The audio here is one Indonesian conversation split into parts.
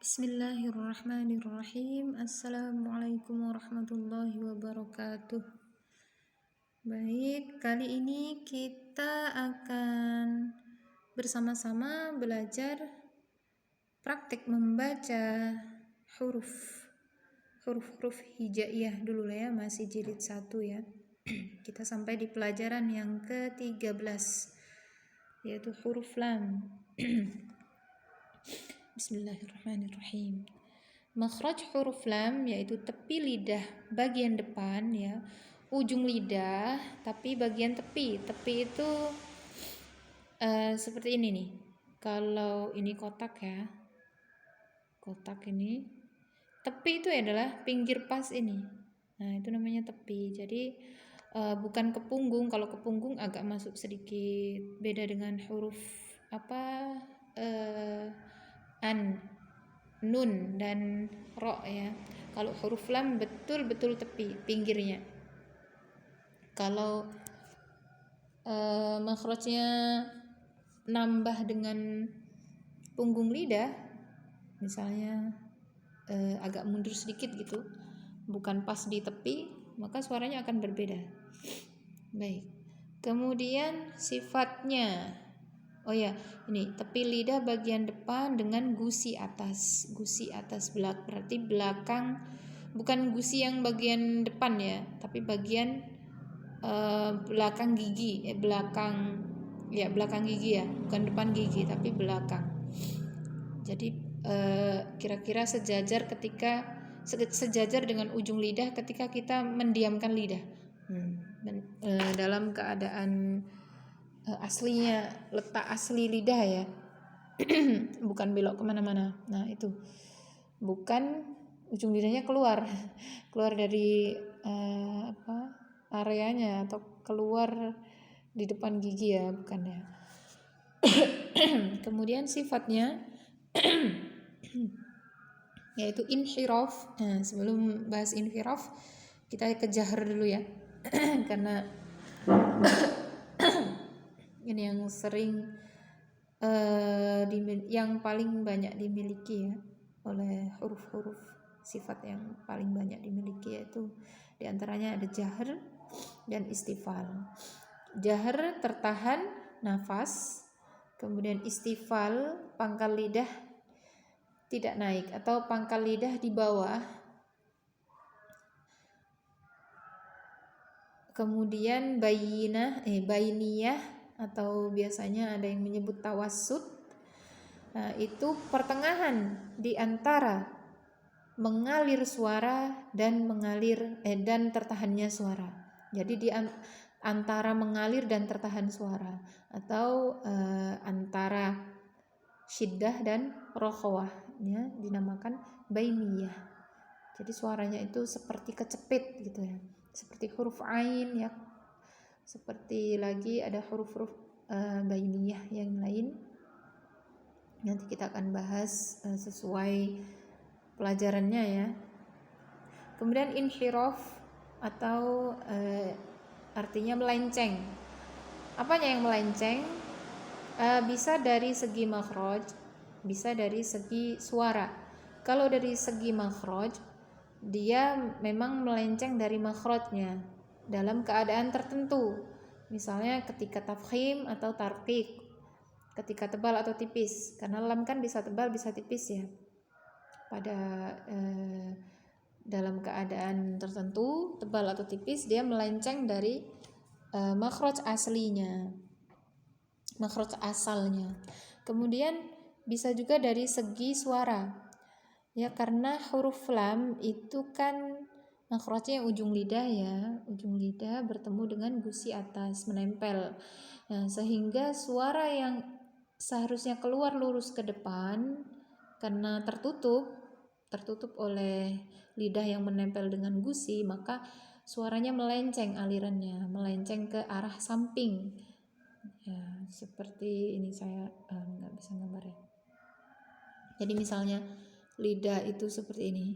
Bismillahirrahmanirrahim. Assalamualaikum warahmatullahi wabarakatuh. Baik, kali ini kita akan bersama-sama belajar praktik membaca huruf hijaiyah dulu ya, masih jilid 1 ya. Kita sampai di pelajaran yang ke-13 yaitu huruf lam. Bismillahirrahmanirrahim. Makhraj huruf lam yaitu tepi lidah bagian depan ya, ujung lidah tapi bagian tepi. Tepi itu seperti ini nih. Kalau ini kotak ya, kotak ini, tepi itu adalah pinggir pas ini. Nah itu namanya tepi. Jadi bukan ke punggung. Kalau ke punggung agak masuk sedikit. Beda dengan huruf nun dan ro ya. Kalau huruf lam betul-betul tepi pinggirnya. Kalau makhrajnya nambah dengan punggung lidah, misalnya agak mundur sedikit gitu, bukan pas di tepi, maka suaranya akan berbeda. Baik. Kemudian sifatnya. Oh ya, ini tepi lidah bagian depan dengan gusi atas. Gusi atas berarti belakang, bukan gusi yang bagian depan ya, tapi bagian belakang gigi, belakang gigi ya, bukan depan gigi tapi belakang. Jadi kira-kira sejajar dengan ujung lidah ketika kita mendiamkan lidah. Dalam keadaan aslinya, letak asli lidah ya, bukan belok kemana-mana. Nah itu bukan ujung lidahnya keluar dari areanya atau keluar di depan gigi ya, bukan ya. Kemudian sifatnya yaitu inhiraf. Nah, sebelum bahas inhiraf kita ke jahar dulu ya. Karena ini yang sering yang paling banyak dimiliki ya oleh huruf-huruf sifat yang paling banyak dimiliki, yaitu diantaranya ada jahar dan istifal. Jahar tertahan nafas, kemudian istifal pangkal lidah tidak naik atau pangkal lidah di bawah. Kemudian bainiyah atau biasanya ada yang menyebut tawassut. Nah, itu pertengahan di antara mengalir suara dan tertahannya suara. Jadi di antara mengalir dan tertahan suara, atau antara syiddah dan rokhawah ya, dinamakan bainiyah. Jadi suaranya itu seperti kecepit gitu ya, seperti huruf ain ya. Seperti lagi ada huruf-huruf bainiyah yang lain. Nanti kita akan bahas sesuai pelajarannya ya. Kemudian inhiraf atau artinya melenceng. Apanya yang melenceng? Bisa dari segi makhraj, bisa dari segi suara. Kalau dari segi makhraj, dia memang melenceng dari makhrajnya dalam keadaan tertentu. Misalnya ketika tafkhim atau tarqiq, ketika tebal atau tipis. Karena lam kan bisa tebal bisa tipis ya. Pada dalam keadaan tertentu, tebal atau tipis, dia melenceng dari makhraj aslinya, makhraj asalnya. Kemudian bisa juga dari segi suara ya, karena huruf lam itu kan makhrajnya ujung lidah ya, ujung lidah bertemu dengan gusi atas, menempel. Nah, sehingga suara yang seharusnya keluar lurus ke depan karena tertutup oleh lidah yang menempel dengan gusi, maka suaranya melenceng alirannya, melenceng ke arah samping. Ya, seperti ini saya nggak bisa gambar ya. Jadi misalnya lidah itu seperti ini.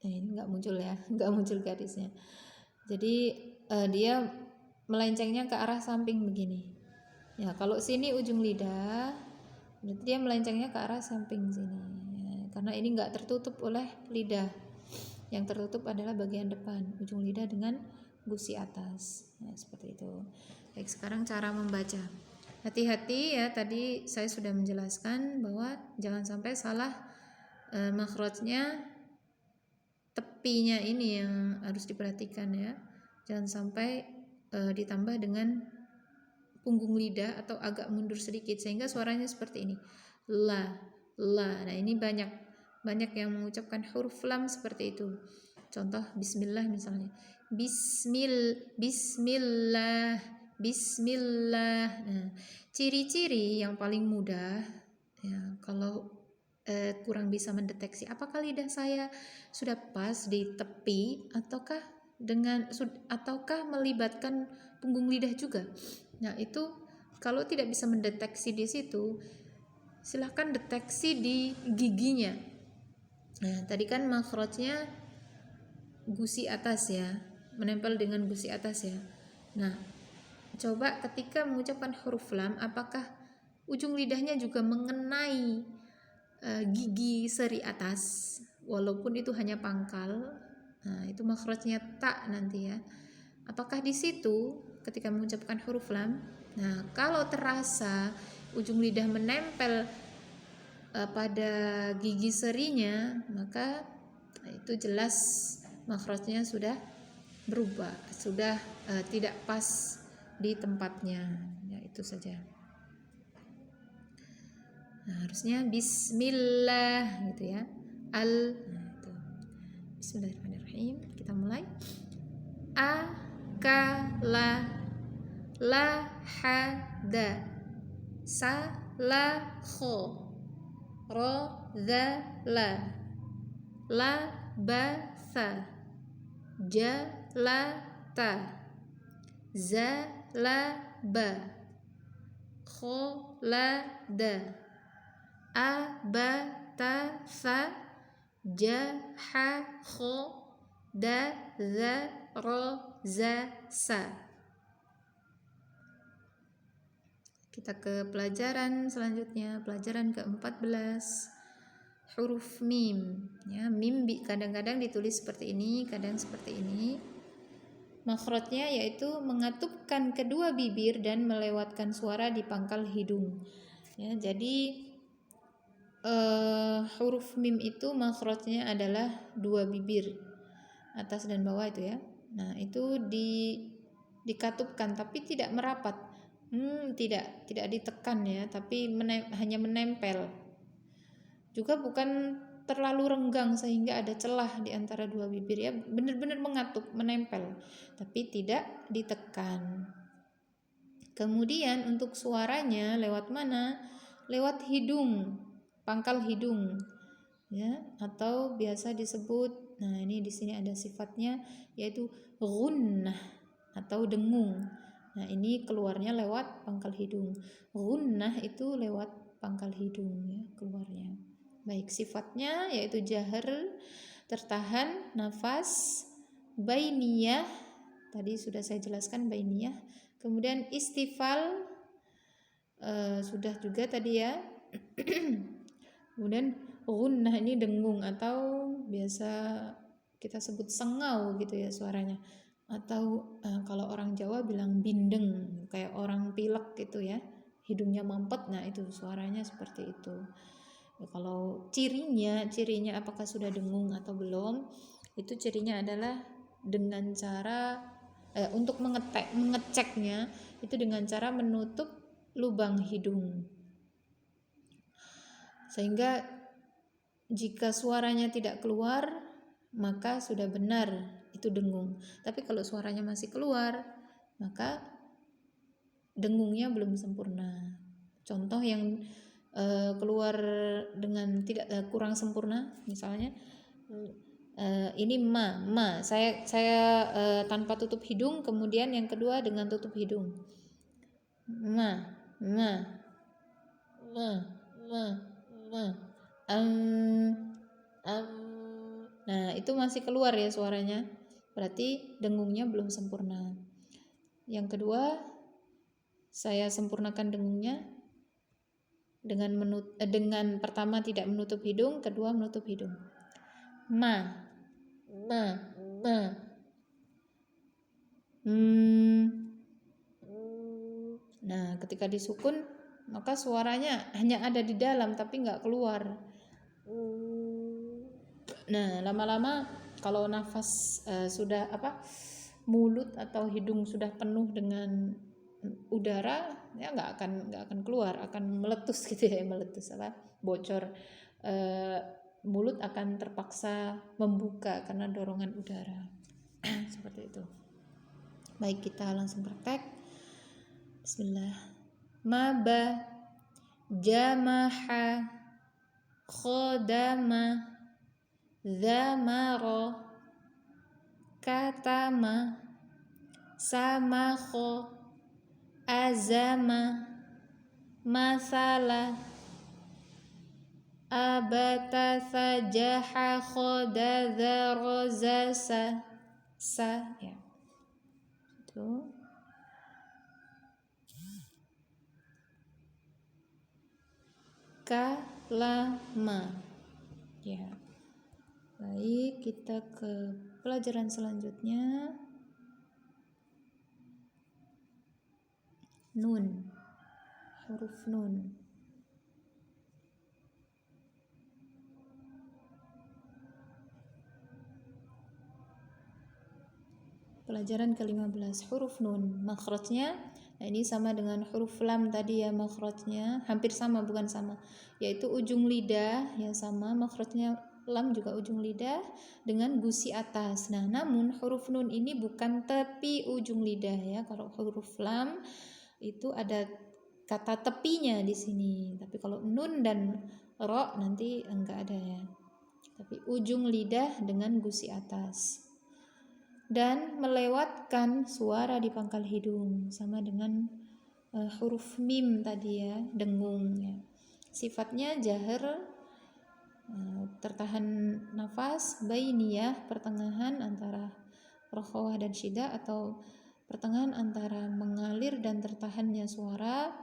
Ini nggak muncul ya, nggak muncul garisnya. Jadi dia melencengnya ke arah samping begini. Ya, kalau sini ujung lidah, Berarti dia melencengnya ke arah samping sini ya, karena ini enggak tertutup oleh lidah. Yang tertutup adalah bagian depan, ujung lidah dengan gusi atas. Nah, seperti itu. Baik, sekarang cara membaca. Hati-hati ya, tadi saya sudah menjelaskan bahwa jangan sampai salah makhrajnya, tepinya ini yang harus diperhatikan ya. Jangan sampai ditambah dengan punggung lidah atau agak mundur sedikit sehingga suaranya seperti ini. La, la. Nah, ini banyak yang mengucapkan huruf lam seperti itu. Contoh bismillah misalnya. Bismillah. Bismillah. Nah, ciri-ciri yang paling mudah ya, kalau kurang bisa mendeteksi apakah lidah saya sudah pas di tepi ataukah melibatkan punggung lidah juga. Nah, itu kalau tidak bisa mendeteksi di situ, silahkan deteksi di giginya. Nah, tadi kan makhrajnya gusi atas ya, menempel dengan gusi atas ya. Nah, coba ketika mengucapkan huruf lam, apakah ujung lidahnya juga mengenai gigi seri atas, walaupun itu hanya pangkal. Nah, itu makhrajnya tak nanti ya. Apakah di situ ketika mengucapkan huruf lam? Nah, kalau terasa ujung lidah menempel pada gigi serinya, maka itu jelas makhrajnya sudah berubah, sudah tidak pas di tempatnya. Ya, itu saja. Nah, harusnya bismillah gitu ya. Nah, itu. Bismillahirrahmanirrahim. Kita mulai. Akala, lahada, salakho, rodala, labasa, jalata, zalaba, kholada, abatasa, jahakho, dazarozasa. Kita ke pelajaran selanjutnya, pelajaran ke-14, huruf mim ya. Mim kadang-kadang ditulis seperti ini, kadang seperti ini. Makhrajnya yaitu mengatupkan kedua bibir dan melewatkan suara di pangkal hidung ya. Jadi huruf mim itu makhrajnya adalah dua bibir, atas dan bawah itu ya. Nah, itu dikatupkan tapi tidak merapat. Tidak ditekan ya, tapi hanya menempel. Juga bukan terlalu renggang sehingga ada celah di antara dua bibir ya, benar-benar mengatup, menempel, tapi tidak ditekan. Kemudian untuk suaranya lewat mana? Lewat hidung, pangkal hidung ya, atau biasa disebut, nah ini di sini ada sifatnya yaitu gunnah atau dengung. Nah, ini keluarnya lewat pangkal hidung. Gunnah itu lewat pangkal hidung ya, keluarnya. Baik, sifatnya yaitu jahar, tertahan, nafas, bainiyah, tadi sudah saya jelaskan bainiyah. Kemudian istifal, sudah juga tadi ya. Kemudian gunnah ini dengung atau biasa kita sebut sengau gitu ya suaranya. Atau kalau orang Jawa bilang bindeng, kayak orang pilek gitu ya, hidungnya mampet. Nah, itu suaranya seperti itu ya. Kalau cirinya apakah sudah dengung atau belum, itu cirinya adalah dengan cara untuk mengeceknya itu dengan cara menutup lubang hidung, sehingga jika suaranya tidak keluar maka sudah benar itu dengung. Tapi kalau suaranya masih keluar, maka dengungnya belum sempurna. Contoh yang keluar dengan tidak kurang sempurna, misalnya ini ma. Saya tanpa tutup hidung, kemudian yang kedua dengan tutup hidung. Ma. Nah, itu masih keluar ya suaranya, berarti dengungnya belum sempurna. Yang kedua, saya sempurnakan dengungnya, dengan pertama tidak menutup hidung, kedua menutup hidung. Ma. Nah, ketika disukun maka suaranya hanya ada di dalam tapi nggak keluar. Nah, lama-lama kalau nafas sudah mulut atau hidung sudah penuh dengan udara, ya nggak akan keluar, akan meletus gitu ya, bocor. Mulut akan terpaksa membuka karena dorongan udara. Seperti itu. Baik, kita langsung praktek. Bismillah. Maba, jamaha, khodama, zamara, katama, samakho, azama, masala, abata, sajaha, khodaza, rozasa, ya. Itu. Kalama. Ya. Baik, kita ke pelajaran selanjutnya. Nun. Huruf nun. Pelajaran ke-15, huruf nun. Makhrajnya, nah ini sama dengan huruf lam tadi ya, makhrajnya hampir sama, bukan sama, yaitu ujung lidah ya sama, makhrajnya lam juga ujung lidah dengan gusi atas. Nah, namun huruf nun ini bukan tepi ujung lidah ya. Kalau huruf lam itu ada kata tepinya di sini, tapi kalau nun dan ro nanti enggak ada ya. Tapi ujung lidah dengan gusi atas. Dan melewatkan suara di pangkal hidung sama dengan huruf mim tadi ya, dengung ya. Sifatnya jahar, tertahan nafas, bainiyah, pertengahan antara rokhawah dan syiddah atau pertengahan antara mengalir dan tertahannya suara.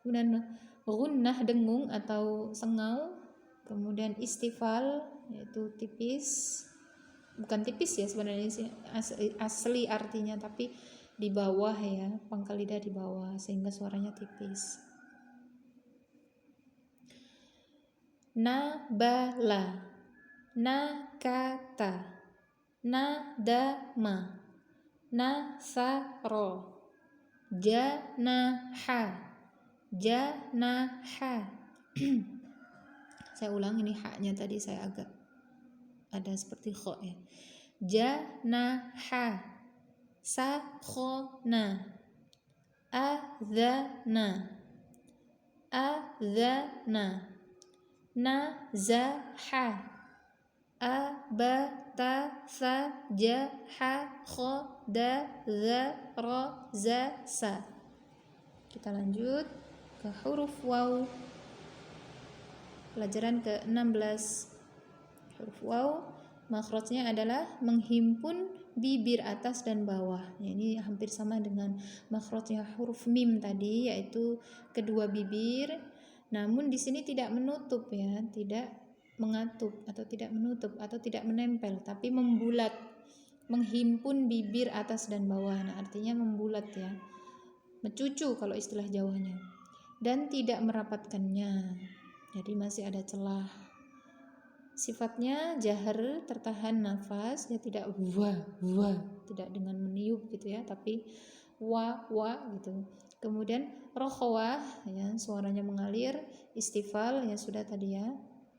Kemudian gunnah, dengung atau sengau. Kemudian istifal, yaitu tipis, bukan tipis ya sebenarnya sih asli artinya, tapi di bawah ya, pangkal lidah di bawah sehingga suaranya tipis. Nabala, nakata, nadama, nasaro, janaha, janaha. Saya ulang, ini haknya tadi saya agak ada seperti kho ya. Janaha, sakhona, adzana, adzana, nazaha, abata, sajaha, khodaza, rozasa. Kita lanjut ke huruf waw. Pelajaran ke-16, huruf waw, makhrajnya adalah menghimpun bibir atas dan bawah. Ya, ini hampir sama dengan makhrajnya huruf mim tadi, yaitu kedua bibir. Namun di sini tidak menutup ya, tidak mengatup atau tidak menutup atau tidak menempel, tapi membulat, menghimpun bibir atas dan bawah. Nah, artinya membulat ya, mencucu kalau istilah Jawanya, dan tidak merapatkannya. Jadi masih ada celah. Sifatnya jahar, tertahan nafas, ya tidak wah, tidak dengan meniup gitu ya, tapi wa gitu. Kemudian rokhawah ya, suaranya mengalir. Istifal ya sudah tadi ya,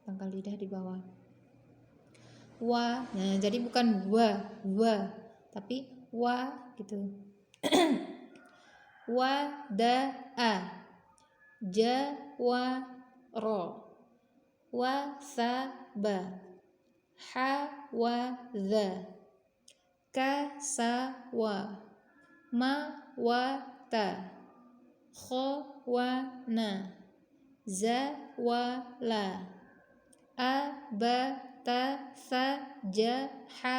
pangkal lidah di bawah. Wa, nah jadi bukan wa, tapi wa gitu. Wada'a, jawaro, wasaba, hawadha, kasawa, mawata, khawana, zawala, abata, sajaha,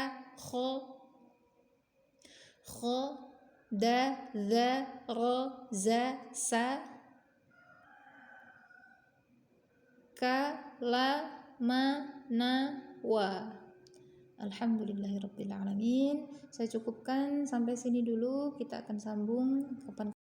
khodaza, rozasa, ka, la, ma, na, wa. Alhamdulillahirabbil alamin. Saya cukupkan sampai sini dulu, kita akan sambung kapan